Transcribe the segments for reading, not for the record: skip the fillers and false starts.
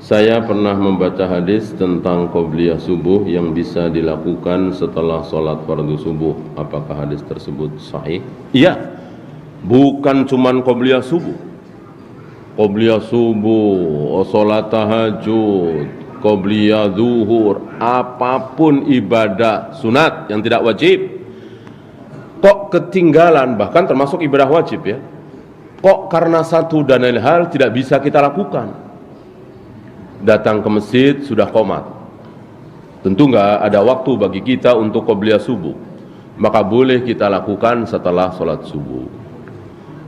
Saya pernah membaca hadis tentang qobliyah subuh yang bisa dilakukan setelah sholat fardu subuh. Apakah hadis tersebut sahih? Iya, bukan cuman qobliyah subuh. Qobliyah subuh, sholat tahajud, qobliyah zuhur, apapun ibadah sunat yang tidak wajib. Kok ketinggalan, bahkan termasuk ibadah wajib ya. Kok karena satu dan lain hal tidak bisa kita lakukan? Datang ke masjid sudah qomat, tentu nggak ada waktu bagi kita untuk qobliyah subuh, maka boleh kita lakukan setelah sholat subuh,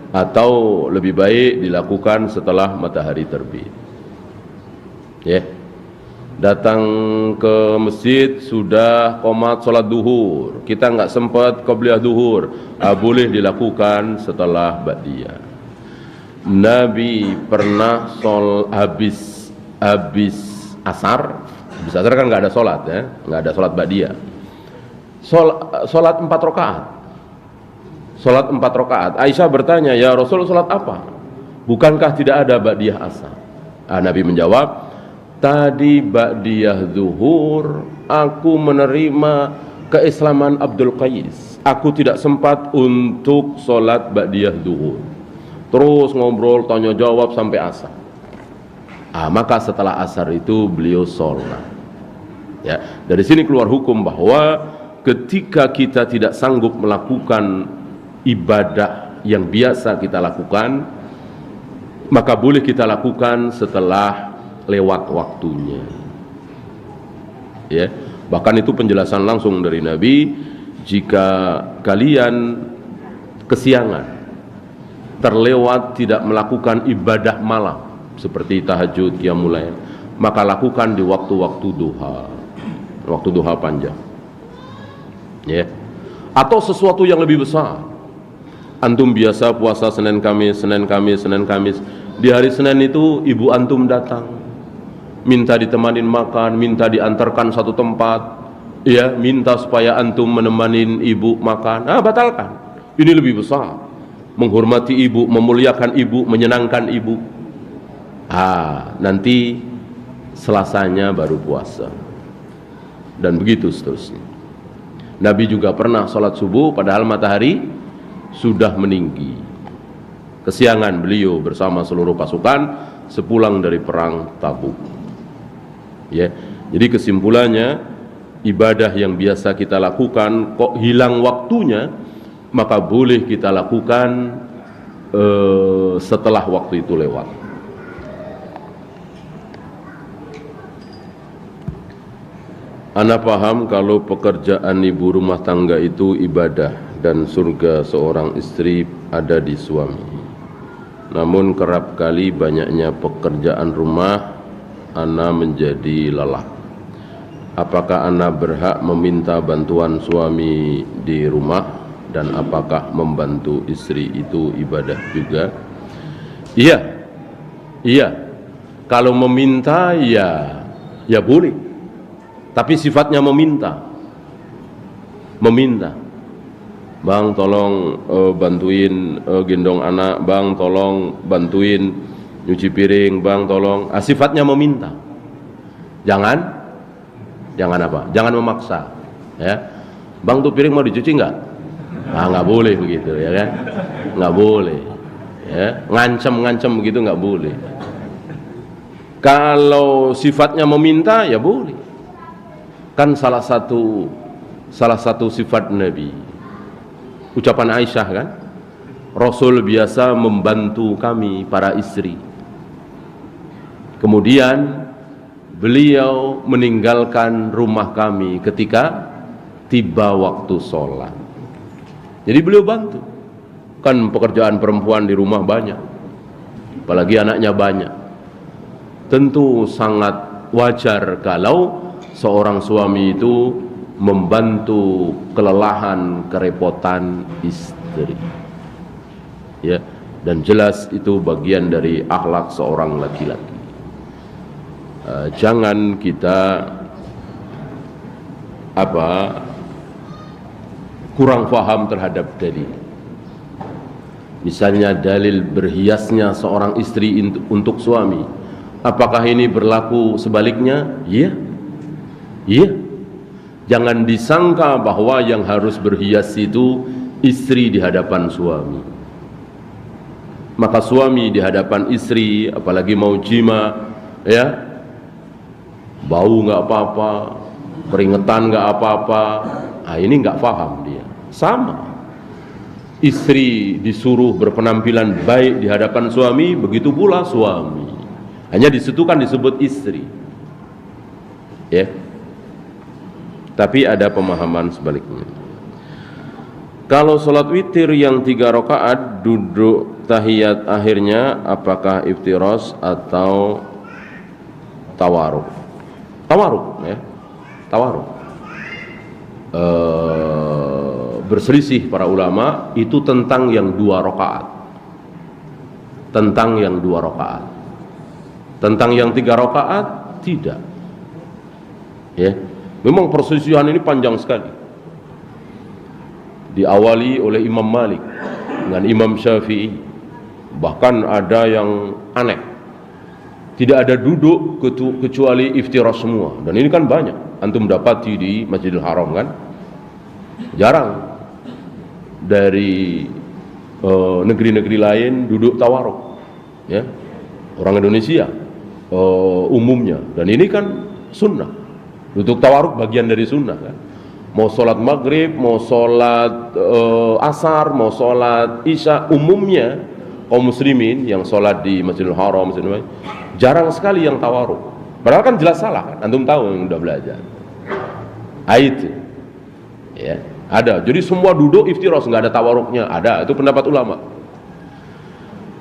atau lebih baik dilakukan setelah matahari terbit. Ya, datang ke masjid sudah qomat sholat duhur, kita nggak sempat qobliyah duhur, boleh dilakukan setelah ba'diyah. Nabi pernah habis asar kan nggak ada sholat ya, nggak ada sholat ba'diyah, sholat 4 rakaat. Sholat 4 rakaat. Aisyah bertanya, ya Rasul, sholat apa? Bukankah tidak ada ba'diyah asar? Nabi menjawab, tadi ba'diyah zuhur aku menerima keislaman Abdul Qais, aku tidak sempat untuk sholat ba'diyah zuhur. Terus ngobrol tanya jawab sampai asar. Maka setelah asar itu beliau sholat. Ya, dari sini keluar hukum bahwa ketika kita tidak sanggup melakukan ibadah yang biasa kita lakukan, maka boleh kita lakukan setelah lewat waktunya. Ya, bahkan itu penjelasan langsung dari Nabi, jika kalian kesiangan, terlewat tidak melakukan ibadah malam seperti tahajud, qiyamul lail, maka lakukan di waktu-waktu duha, waktu duha panjang. Ya. Atau sesuatu yang lebih besar. Antum biasa puasa Senin Kamis. Di hari Senin itu ibu antum datang, minta ditemanin makan, minta diantarkan satu tempat, ya, minta supaya antum menemanin ibu makan. Batalkan. Ini lebih besar. Menghormati ibu, memuliakan ibu, menyenangkan ibu. Nanti Selasanya baru puasa, dan begitu seterusnya. Nabi juga pernah sholat subuh padahal matahari sudah meninggi. Kesiangan beliau bersama seluruh pasukan sepulang dari perang Tabuk. Ya, jadi kesimpulannya, ibadah yang biasa kita lakukan kok hilang waktunya, maka boleh kita lakukan setelah waktu itu lewat. Ana paham kalau pekerjaan ibu rumah tangga itu ibadah dan surga seorang istri ada di suami. Namun kerap kali banyaknya pekerjaan rumah ana menjadi lelah. Apakah ana berhak meminta bantuan suami di rumah, dan apakah membantu istri itu ibadah juga? Iya. Kalau meminta ya boleh. Tapi sifatnya meminta. Bang, tolong bantuin gendong anak. Bang, tolong bantuin nyuci piring. Bang, tolong. Sifatnya meminta. Jangan apa? Jangan memaksa. Ya. Bang, tuh piring mau dicuci nggak? Nggak boleh begitu, ya kan? Nggak boleh. Ya. Ngancem begitu nggak boleh. Kalau sifatnya meminta, ya boleh. Kan salah satu sifat Nabi, ucapan Aisyah kan, Rasul biasa membantu kami para istri. Kemudian beliau meninggalkan rumah kami ketika tiba waktu sholat. Jadi beliau bantu. Kan pekerjaan perempuan di rumah banyak, apalagi anaknya banyak. Tentu sangat wajar kalau seorang suami itu membantu kelelahan, kerepotan istri. Ya, dan jelas itu bagian dari akhlak seorang laki-laki. Jangan kita kurang paham terhadap dalil. Misalnya dalil berhiasnya seorang istri untuk suami Apakah ini berlaku sebaliknya? Iya. Iya. Jangan disangka bahwa yang harus berhias itu istri di hadapan suami. Maka suami di hadapan istri, apalagi mau jima, ya, bau nggak apa-apa, keringetan nggak apa-apa. Nah, ini nggak paham dia. Sama. Istri disuruh berpenampilan baik di hadapan suami, begitu pula suami. Hanya di situ kan disebut istri, ya. Tapi ada pemahaman sebaliknya. Kalau sholat witir yang 3 rakaat duduk tahiyat akhirnya, apakah iftiras atau tawaruk? Tawaruk, ya, tawaruk. Berselisih para ulama itu tentang yang 2 rakaat, tentang yang 2 rakaat. Tentang yang 3 rakaat tidak. Ya, memang perselisihan ini panjang sekali. Diawali oleh Imam Malik dengan Imam Syafi'i. Bahkan ada yang aneh. Tidak ada duduk kecuali iftiras semua. Dan ini kan banyak. Antum dapati di Masjidil Haram kan. Jarang dari negeri-negeri lain duduk tawaruk. Ya. Orang Indonesia umumnya, dan ini kan sunnah. Duduk tawaruk bagian dari sunnah kan. Mau sholat maghrib, mau sholat asar, mau sholat isya, umumnya kaum muslimin yang sholat di Masjidil Haram jarang sekali yang tawaruk. Padahal kan jelas salah kan, antum tahu yang udah belajar. Itu ya, ada. Jadi semua duduk iftiras, nggak ada tawaruknya. Ada, itu pendapat ulama.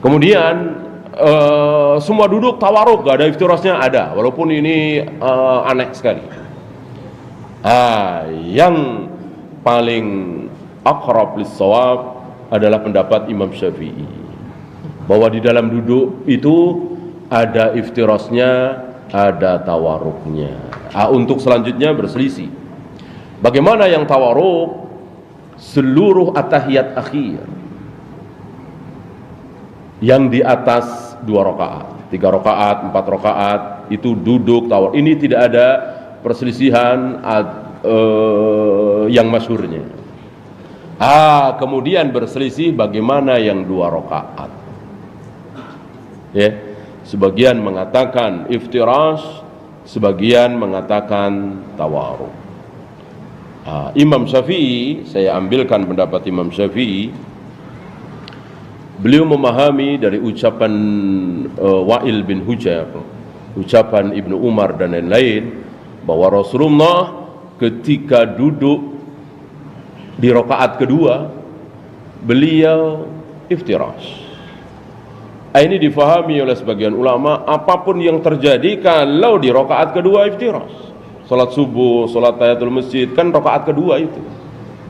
Kemudian semua duduk tawaruk, gak ada iftirasnya, ada, walaupun ini aneh sekali. Yang paling aqrab lis-shawab adalah pendapat Imam Syafi'i, bahwa di dalam duduk itu ada iftirasnya, ada tawaruknya. Untuk selanjutnya berselisih. Bagaimana yang tawaruk? Seluruh at-tahiyat akhir yang di atas 2 rakaat, 3 rakaat, 4 rakaat itu duduk tawar. Ini tidak ada perselisihan yang masyhurnya. Kemudian berselisih bagaimana yang 2 rakaat. Ya, sebagian mengatakan iftirash, sebagian mengatakan tawaruk. Imam Syafi'i, saya ambilkan pendapat Imam Syafi'i. Beliau memahami dari ucapan Wa'il bin Hujr, ucapan Ibnu Umar dan lain-lain, bahwa Rasulullah ketika duduk di rakaat kedua beliau iftirash. Ini difahami oleh sebagian ulama, apapun yang terjadi kalau di rakaat kedua iftirash. Salat subuh, salat tahiyatul masjid kan rakaat kedua itu,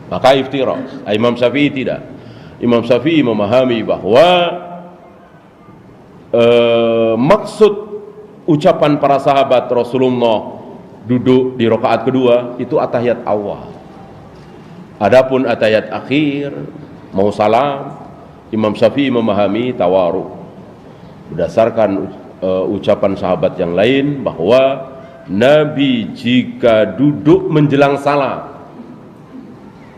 maka iftirash. Imam Syafi'i tidak. Imam Syafi'i memahami bahwa maksud ucapan para sahabat Rasulullah duduk di rakaat kedua itu atahiyat awal. Adapun atahiyat akhir mau salam, Imam Syafi'i memahami tawaruk berdasarkan ucapan sahabat yang lain bahwa Nabi jika duduk menjelang salam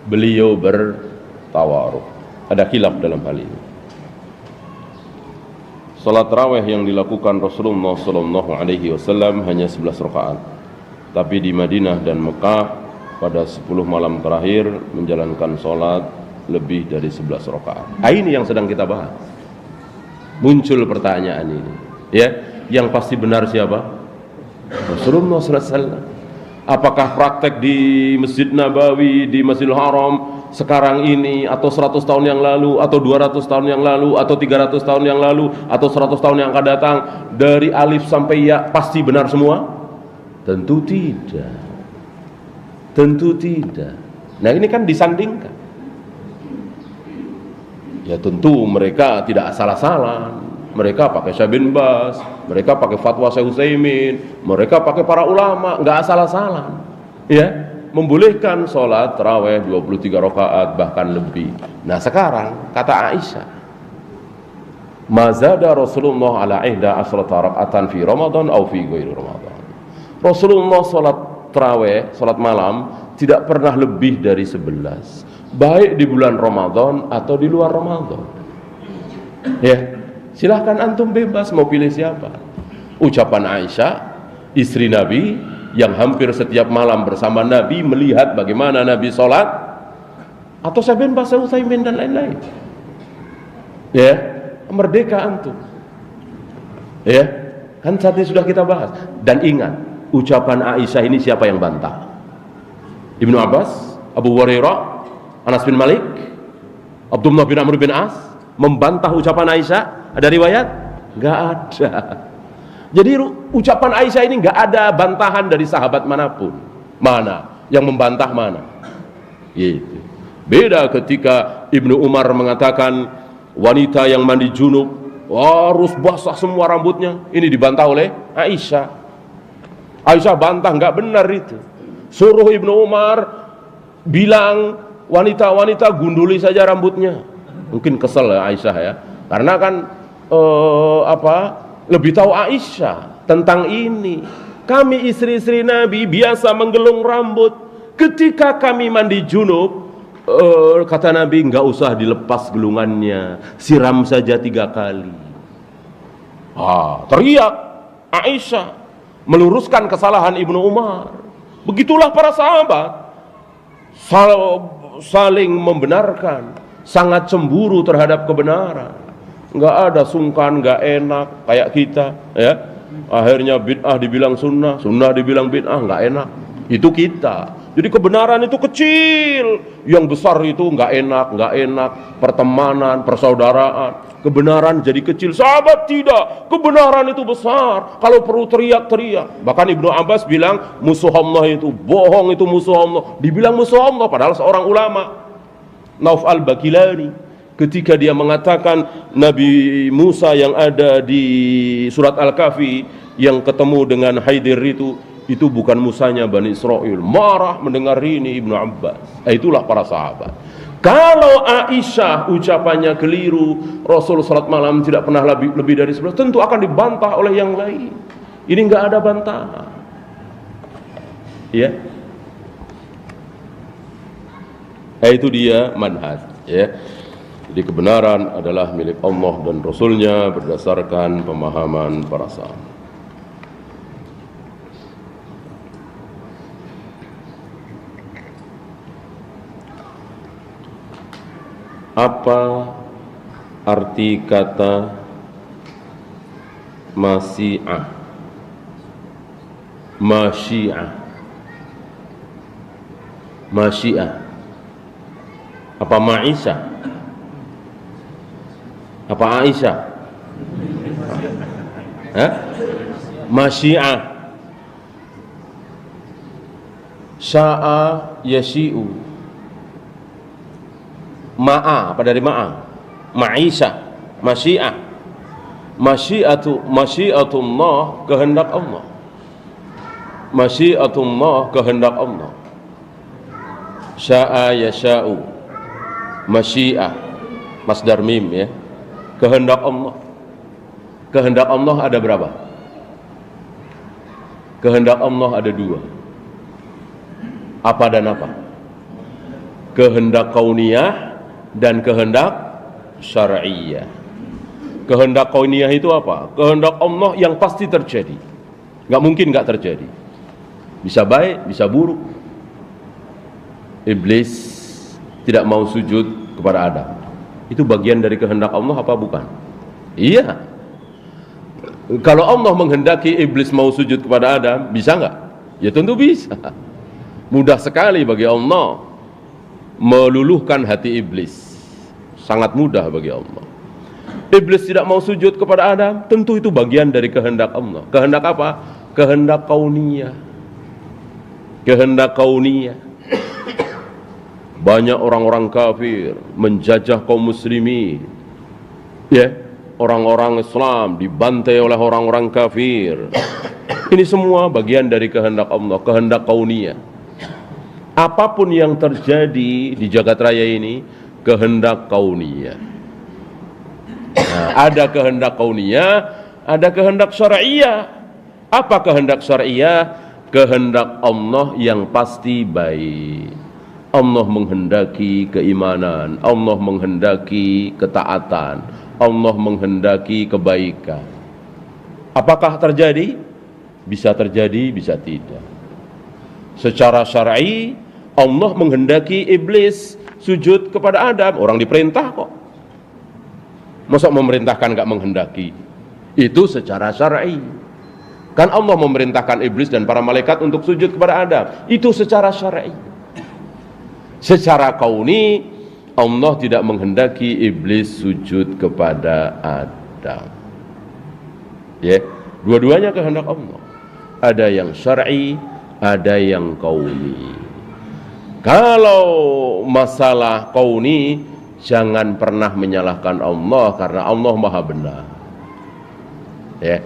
beliau bertawaruk. Ada khilaf dalam hal ini. Salat tarawih yang dilakukan Rasulullah SAW hanya 11 rakaat. Tapi di Madinah dan Mekah pada 10 malam terakhir menjalankan salat lebih dari 11 rakaat. Ini yang sedang kita bahas. Muncul pertanyaan ini, ya, yang pasti benar siapa? Rasulullah SAW. Apakah praktek di Masjid Nabawi, di Masjidil Haram sekarang ini, atau 100 tahun yang lalu, atau 200 tahun yang lalu, atau 300 tahun yang lalu, atau 100 tahun yang akan datang, dari alif sampai ya pasti benar semua? Tentu tidak. Tentu tidak. Nah, ini kan disandingkan. Ya tentu mereka tidak asal-asalan. Mereka pakai Syekh bin Baz, mereka pakai fatwa Syekh Utsaimin, mereka pakai para ulama, nggak asal-asalan. Ya, membolehkan sholat tarawih 23 rakaat bahkan lebih. Nah sekarang kata Aisyah, mazada Rasulullah ala ihda asrata raka'atan fi Ramadan atau fi ghairi Ramadan. Rasulullah salat tarawih, salat malam tidak pernah lebih dari 11, baik di bulan Ramadan atau di luar Ramadan. Ya, silahkan antum bebas mau pilih siapa. Ucapan Aisyah, istri Nabi yang hampir setiap malam bersama Nabi melihat bagaimana Nabi sholat, atau saya bin Bas Utsaimin dan lain-lain. Ya, merdeka antum. Ya, kan saat ini sudah kita bahas. Dan ingat, ucapan Aisyah ini siapa yang bantah? Ibnu Abbas, Abu Hurairah, Anas bin Malik, Abdullah bin Amr bin As membantah ucapan Aisyah? Ada riwayat? Enggak ada. Jadi ucapan Aisyah ini enggak ada bantahan dari sahabat manapun. Mana? Yang membantah mana? Gitu. Beda ketika Ibnu Umar mengatakan wanita yang mandi junub harus basah semua rambutnya. Ini dibantah oleh Aisyah. Aisyah bantah, enggak benar itu. Suruh Ibnu Umar bilang wanita-wanita gunduli saja rambutnya. Mungkin kesel ya Aisyah ya, karena kan lebih tahu Aisyah tentang ini. Kami istri-istri Nabi biasa menggelung rambut. Ketika kami mandi junub, kata Nabi, enggak usah dilepas gelungannya, siram saja 3 kali. Teriak Aisyah meluruskan kesalahan Ibnu Umar. Begitulah para sahabat saling membenarkan, sangat cemburu terhadap kebenaran. Enggak ada sungkan, enggak enak kayak kita, ya. Akhirnya bid'ah dibilang sunnah, sunnah dibilang bid'ah, enggak enak. Itu kita. Jadi kebenaran itu kecil, yang besar itu enggak enak. Pertemanan, persaudaraan, kebenaran jadi kecil. Sahabat tidak, kebenaran itu besar. Kalau perlu teriak-teriak. Bahkan Ibnu Abbas bilang musuh Allah itu bohong, itu musuh Allah. Dibilang musuh Allah padahal seorang ulama, Nauf al-Bakilani, ketika dia mengatakan Nabi Musa yang ada di surat Al-Kahfi yang ketemu dengan Haidir itu bukan Musanya Bani Israel. Marah mendengar ini Ibnu Abbas. Itulah para sahabat. Kalau Aisyah ucapannya keliru, Rasul salat malam tidak pernah lebih dari 11, tentu akan dibantah oleh yang lain. Ini enggak ada bantahan. Ya. Itu dia manhaj, ya. Jadi kebenaran adalah milik Allah dan Rasulnya berdasarkan pemahaman para sahabat. Apa arti kata masyiah? Masyiah. Apa Ma'isyah? Apa Aisyah? Masyiah. Sya'a yasyi'u. Ma'a, apa dari ma'a? Ma'isyah, masyiah. Masyiatullah, kehendak Allah. Masyiatullah, kehendak Allah. Sya'a yasha'u, masyiah, masdar mim, ya. Kehendak Allah. Kehendak Allah ada berapa? Kehendak Allah ada 2. Apa dan apa? Kehendak kauniyah dan kehendak syar'iyah. Kehendak kauniyah itu apa? Kehendak Allah yang pasti terjadi. Nggak mungkin nggak terjadi. Bisa baik, bisa buruk. Iblis tidak mau sujud kepada Adam. Itu bagian dari kehendak Allah apa bukan? Iya. Kalau Allah menghendaki iblis mau sujud kepada Adam, bisa nggak? Ya tentu bisa. Mudah sekali bagi Allah meluluhkan hati iblis. Sangat mudah bagi Allah. Iblis tidak mau sujud kepada Adam, tentu itu bagian dari kehendak Allah. Kehendak apa? Kehendak kauniyah. Kehendak kauniyah. Banyak orang-orang kafir menjajah kaum muslimin. Ya, orang-orang Islam dibantai oleh orang-orang kafir. Ini semua bagian dari kehendak Allah, kehendak kauniyah. Apapun yang terjadi di jagat raya ini, kehendak kauniyah. Nah, ada kehendak kauniyah, ada kehendak syar'iyah. Apa kehendak syar'iyah? Kehendak Allah yang pasti baik. Allah menghendaki keimanan, Allah menghendaki ketaatan, Allah menghendaki kebaikan. Apakah terjadi? Bisa terjadi, bisa tidak. Secara syar'i, Allah menghendaki iblis sujud kepada Adam. Orang diperintah kok. Masa memerintahkan gak menghendaki? Itu secara syar'i. Kan Allah memerintahkan iblis dan para malaikat untuk sujud kepada Adam. Itu secara syar'i. Secara kauni, Allah tidak menghendaki iblis sujud kepada Adam. Ya, dua-duanya kehendak Allah. Ada yang syar'i, ada yang kauni. Kalau masalah kauni, jangan pernah menyalahkan Allah karena Allah Maha benar. Ya.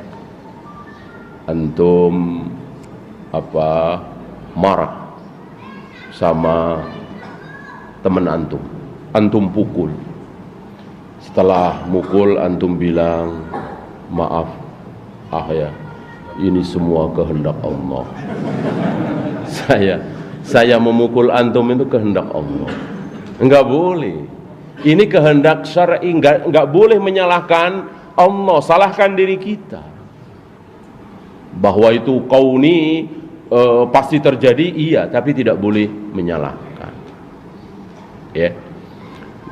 Antum marah sama teman antum pukul. Setelah mukul antum bilang, maaf ya, ini semua kehendak Allah. Saya memukul antum itu kehendak Allah. Enggak boleh. Ini kehendak syar'i, enggak boleh menyalahkan Allah, salahkan diri kita. Bahwa itu kauni pasti terjadi, iya, tapi tidak boleh menyalahkan. Ya.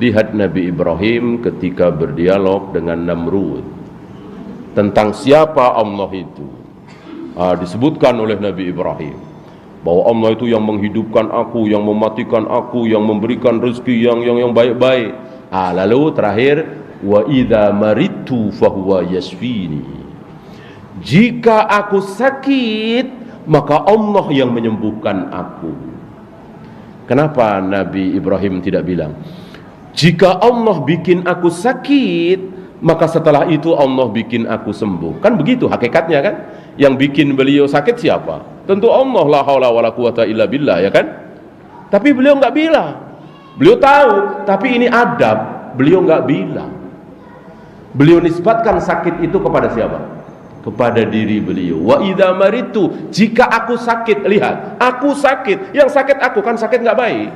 Lihat Nabi Ibrahim ketika berdialog dengan Namrud tentang siapa Allah itu. Disebutkan oleh Nabi Ibrahim bahwa Allah itu yang menghidupkan aku, yang mematikan aku, yang memberikan rezeki yang baik-baik. Lalu terakhir, wa idza maridtu fahuwa yashfini. Jika aku sakit, maka Allah yang menyembuhkan aku. Kenapa Nabi Ibrahim tidak bilang, jika Allah bikin aku sakit, maka setelah itu Allah bikin aku sembuh? Kan begitu hakikatnya kan? Yang bikin beliau sakit siapa? Tentu Allah, la haula wala quwata illa billah, ya kan? Tapi beliau nggak bilang. Beliau tahu, tapi ini adab. Beliau nggak bilang. Beliau nisbatkan sakit itu kepada siapa? Kepada diri beliau. Wa idza maritu, jika aku sakit, lihat, aku sakit, yang sakit aku, kan sakit nggak baik.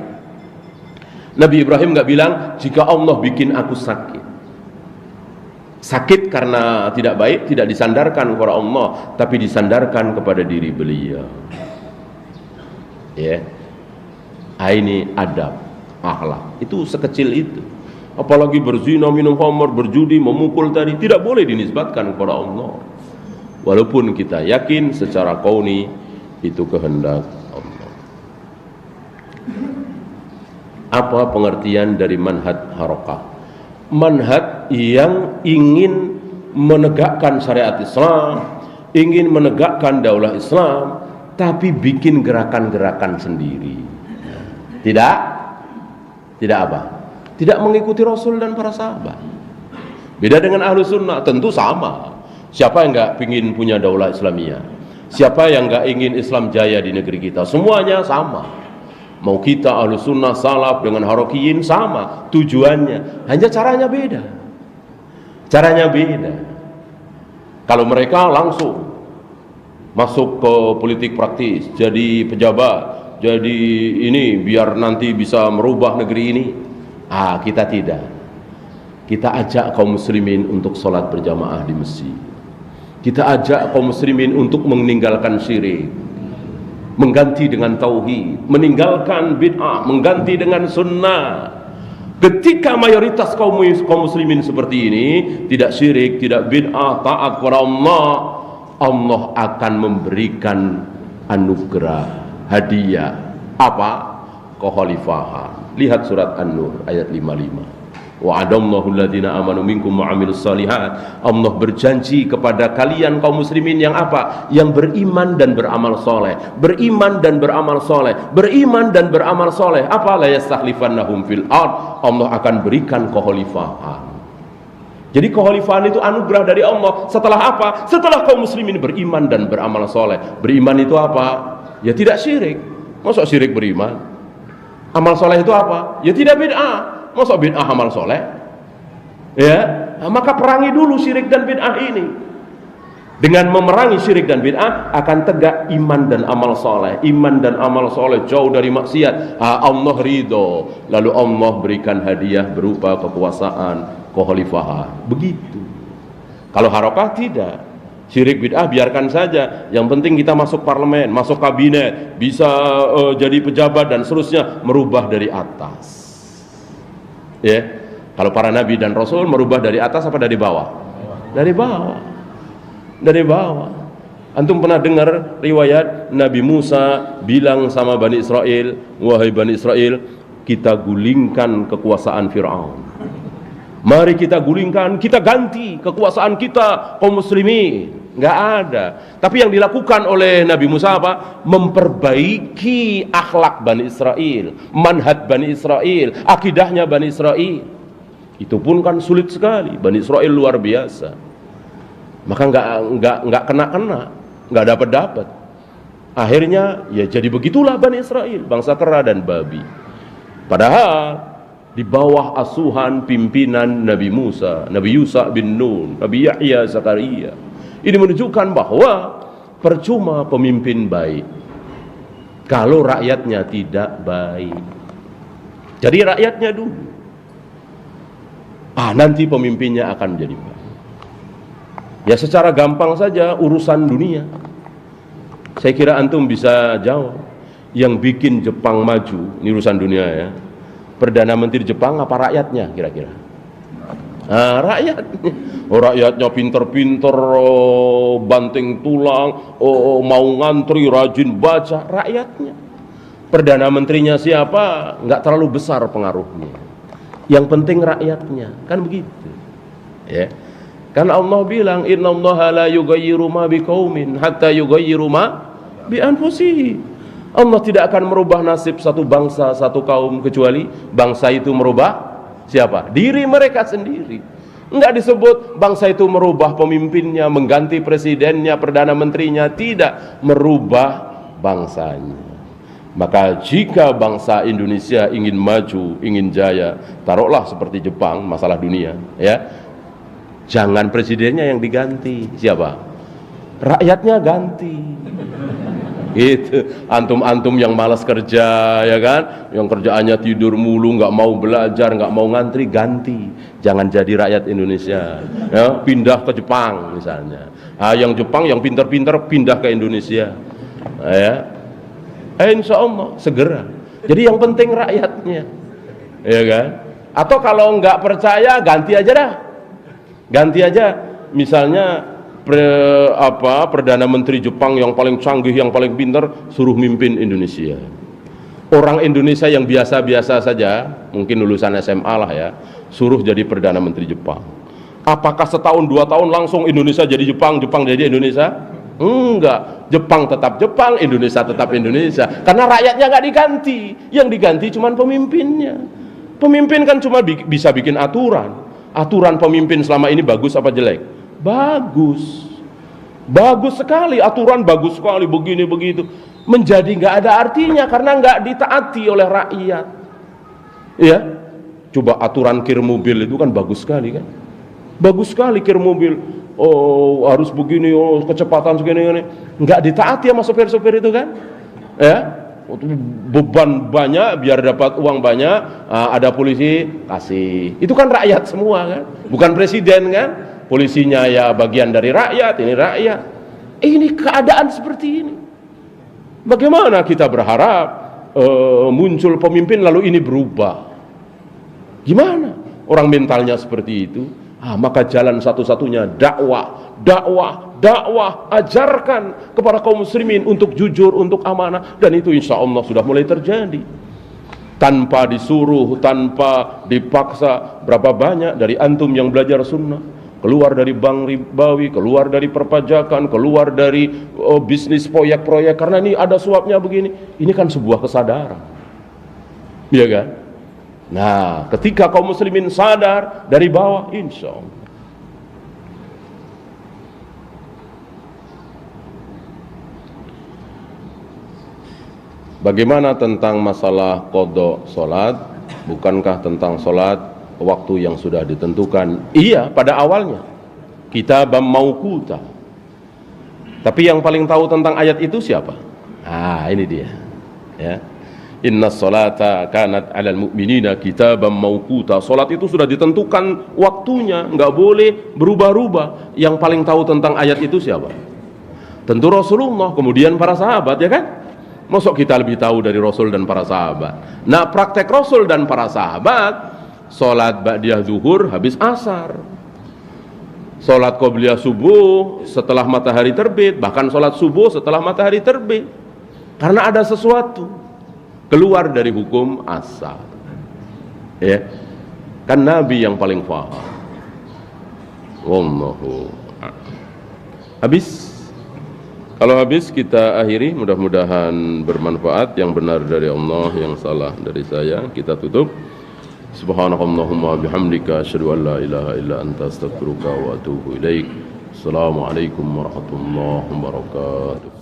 Nabi Ibrahim nggak bilang jika Allah bikin aku sakit. Sakit karena tidak baik tidak disandarkan kepada Allah, tapi disandarkan kepada diri beliau. Ya, ini adab, akhlak. Itu sekecil itu. Apalagi berzina, minum khamr, berjudi, memukul tadi, tidak boleh dinisbatkan kepada Allah. Walaupun kita yakin secara kauni itu kehendak Allah. Apa pengertian dari manhaj harakah? Manhaj yang ingin menegakkan syariat Islam, ingin menegakkan daulah Islam, tapi bikin gerakan-gerakan sendiri. Tidak apa? Tidak mengikuti Rasul dan para sahabat. Beda dengan ahlu sunnah, tentu sama. Siapa yang nggak ingin punya daulah Islamiyah? Siapa yang nggak ingin Islam jaya di negeri kita? Semuanya sama. Mau kita ahlu sunnah salaf dengan harokiyin sama tujuannya, hanya caranya beda. Caranya beda. Kalau mereka langsung masuk ke politik praktis, jadi pejabat, jadi ini biar nanti bisa merubah negeri ini. Kita tidak. Kita ajak kaum muslimin untuk sholat berjamaah di masjid. Kita ajak kaum muslimin untuk meninggalkan syirik, mengganti dengan tauhid, meninggalkan bid'ah, mengganti dengan sunnah. Ketika mayoritas kaum muslimin seperti ini, tidak syirik, tidak bid'ah, taat kepada Allah, Allah akan memberikan anugerah, hadiah. Apa? Kekhalifahan. Lihat surat An-Nur ayat 55. Wa'adallahu alladhina amanu minkum wa 'amilus shalihat. Allah berjanji kepada kalian kaum muslimin yang apa? Yang beriman dan beramal soleh. Beriman dan beramal soleh. Beriman dan beramal soleh. Apa? La yastakhlifannahum fil ard. Allah akan berikan kekhalifahan. Jadi kekhalifahan itu anugerah dari Allah. Setelah apa? Setelah kaum muslimin beriman dan beramal soleh. Beriman itu apa? Ya tidak syirik. Masa syirik beriman? Amal soleh itu apa? Ya tidak bid'ah. Masa bid'ah amal soleh? Ya, Nah, maka perangi dulu syirik dan bid'ah ini. Dengan memerangi syirik dan bid'ah akan tegak iman dan amal soleh. Iman dan amal soleh jauh dari maksiat. Allah ridho, lalu Allah berikan hadiah berupa kekuasaan, kekhalifahan. Begitu. Kalau harokah tidak. Syirik bid'ah biarkan saja. Yang penting kita masuk parlemen, masuk kabinet, bisa jadi pejabat dan seterusnya, merubah dari atas. Ya, kalau para nabi dan rasul merubah dari atas apa dari bawah? Dari bawah. Dari bawah. Antum pernah dengar riwayat Nabi Musa bilang sama Bani Israel, wahai Bani Israel, kita gulingkan kekuasaan Fir'aun. Mari kita gulingkan, kita ganti kekuasaan kita kaum muslimin. Nggak ada. Tapi yang dilakukan oleh Nabi Musa apa? Memperbaiki akhlak Bani Israel, manhaj Bani Israel, akidahnya Bani Israel. Itu pun kan sulit sekali. Bani Israel luar biasa. Maka nggak kena, nggak dapat. Akhirnya ya jadi begitulah Bani Israel, bangsa kera dan babi. Padahal di bawah asuhan pimpinan Nabi Musa, Nabi Yusha bin Nun, Nabi Yahya Zakaria. Ini menunjukkan bahwa percuma pemimpin baik kalau rakyatnya tidak baik. Jadi rakyatnya dulu, nanti pemimpinnya akan jadi baik. Ya secara gampang saja urusan dunia. Saya kira antum bisa jawab. Yang bikin Jepang maju, ini urusan dunia ya. Perdana Menteri Jepang apa rakyatnya kira-kira? Rakyatnya. Rakyatnya pinter-pinter, banting tulang, mau ngantri, rajin baca, rakyatnya. Perdana Menterinya siapa? Nggak terlalu besar pengaruhnya. Yang penting rakyatnya, kan begitu. Ya. Kan Allah bilang innallaha la yughayyiru ma biqaumin hatta yughayyiru ma bi anfusihim. Allah tidak akan merubah nasib satu bangsa, satu kaum kecuali bangsa itu merubah siapa? Diri mereka sendiri. Enggak disebut bangsa itu merubah pemimpinnya, mengganti presidennya, perdana menterinya, tidak, merubah bangsanya. Maka jika bangsa Indonesia ingin maju, ingin jaya, taruhlah seperti Jepang, masalah dunia, ya. Jangan presidennya yang diganti. Siapa? Rakyatnya ganti. Gitu. Antum-antum yang malas kerja, ya kan? Yang kerjaannya tidur mulu, nggak mau belajar, nggak mau ngantri, ganti. Jangan jadi rakyat Indonesia. Ya, pindah ke Jepang misalnya. Yang Jepang yang pintar-pintar pindah ke Indonesia. Ya. Insya Allah segera. Jadi yang penting rakyatnya. Ya kan? Atau kalau nggak percaya ganti aja dah. Ganti aja, misalnya Perdana Menteri Jepang yang paling canggih, yang paling pintar, suruh mimpin Indonesia. Orang Indonesia yang biasa-biasa saja, mungkin lulusan SMA lah ya, suruh jadi Perdana Menteri Jepang. Apakah setahun 2 tahun langsung Indonesia jadi Jepang, Jepang jadi Indonesia? Enggak, Jepang tetap Jepang, Indonesia tetap Indonesia. Karena rakyatnya nggak diganti, yang diganti cuma pemimpinnya. Pemimpin kan cuma bisa bikin aturan. Aturan pemimpin selama ini bagus apa jelek? Bagus. Bagus sekali, aturan bagus sekali, begini begitu. Menjadi nggak ada artinya karena nggak ditaati oleh rakyat. Ya, coba aturan kir mobil itu kan bagus sekali kan? Bagus sekali kir mobil. Oh harus begini, oh kecepatan segini, nggak ditaati sama sopir-sopir itu kan? Ya. Beban banyak biar dapat uang banyak, ada polisi kasih, itu kan rakyat semua kan, bukan presiden kan, polisinya ya bagian dari rakyat, ini rakyat. Ini keadaan seperti ini, bagaimana kita berharap muncul pemimpin lalu ini berubah? Gimana orang mentalnya seperti itu? Maka jalan satu-satunya dakwah, ajarkan kepada kaum muslimin untuk jujur, untuk amanah, dan itu insya Allah sudah mulai terjadi. Tanpa disuruh, tanpa dipaksa. Berapa banyak dari antum yang belajar sunnah, keluar dari bank ribawi, keluar dari perpajakan, keluar dari bisnis proyek-proyek, karena ini ada suapnya begini. Ini kan sebuah kesadaran, iya kan? Nah, ketika kaum muslimin sadar dari bawah, insya Allah. Bagaimana tentang masalah qadha salat? Bukankah tentang salat waktu yang sudah ditentukan. Iya, pada awalnya kitaban mauquta. Tapi yang paling tahu tentang ayat itu siapa? Ini dia. Ya. Inna sholata kanat 'alal mu'minina kitaban mauquta. Salat itu sudah ditentukan waktunya, enggak boleh berubah-ubah. Yang paling tahu tentang ayat itu siapa? Tentu Rasulullah, kemudian para sahabat, ya kan? Masuk kita lebih tahu dari Rasul dan para sahabat. Nah, praktek Rasul dan para sahabat, salat ba'diyah zuhur habis asar, salat qobliyah subuh setelah matahari terbit, bahkan salat subuh setelah matahari terbit. Karena ada sesuatu keluar dari hukum asar. Ya. Kan Nabi yang paling paham. Wallahu a'lam. Habis? Kalau habis kita akhiri, mudah-mudahan bermanfaat. Yang benar dari Allah, yang salah dari saya. Kita tutup. Subhanakallahumma bihamdika asyhadu an la ilaha illa anta astaghfiruka wa atubu ilaik. Assalamualaikum warahmatullahi wabarakatuh.